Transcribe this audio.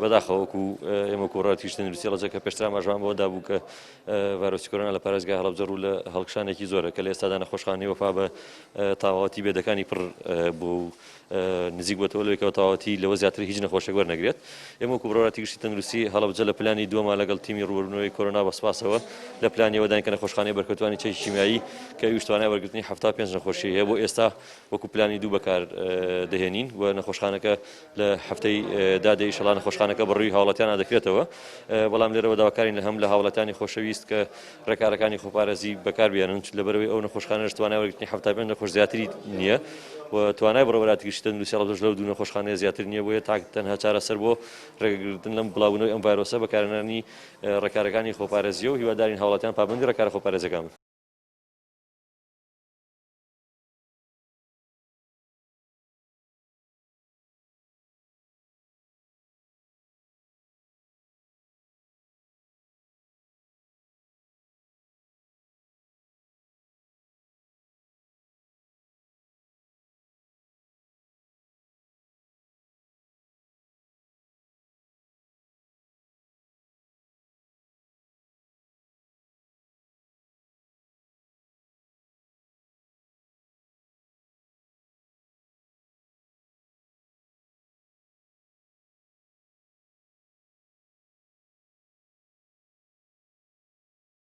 بەداخەوەکو ئێمە کوڕەتی تەندروستی هەڵبجە کە پێشتر ئاماژەمان بۆ دابوو کە ڤایرۆسی کۆرۆنا لە پارێزگای هەڵبجە ڕوو لە هەڵکشانێکی زۆرە کە لە ئێستادا نەخۆشخانەی وەفا بە تاواتی بێدەکانی پڕ بوو نزیک بۆتەوە لەوەیەکەوە تاواتی لەوە زیاتر هیچ نەخۆشێک وەرنەگرێت. ئێمە وەکو بڕۆراتی گشتی تەندروستی هەڵبجە لە پلانی دووەما لەگەڵ تیمی ڕوبەربوونەوەی کۆرۆنا بەسپاسەوە لە پلانیەوە داین کە نەخۆشخانەی بەرکەوتوانی چەکی شیمیایی کە ئەویش توانای وەرگرتنی 75 نەخۆشی هەیە بۆ ئێستا وەکو پلانی دوو بەکار دەهێنین و نەخۆشخانەکە لە هەفتەی دادەی ئینشەڵا نەخۆشخانەکە بەڕووی هاوڵاتیانە دەکرێتەوە. بەڵام لێرەوە داواکارین لە هەم لە هاوڵاتیانی خۆشەویست کە ڕێکارەکانی خۆپارێزی بەکاربیانن لەبەرەوەی ئەو نەخۆشخانەش توانای وەرگرتنی 75 نەخۆش زیاتری نییە و توانای بڕۆبەراتی گشتی تەندروستی هەڵبجەش لەو دوو نەخۆشخانەیە زیاتر نییە بۆیە تەنها چارەسەر بۆ ڕێگرتن لەم بڵاوبوونەوەی ئەم ڤایرۆسە بەکارهێنانی ڕێکارەکانی خۆپارێزیە و هیوادارین هاوڵاتیان پابەندی ڕێکارە خۆپارێزەکان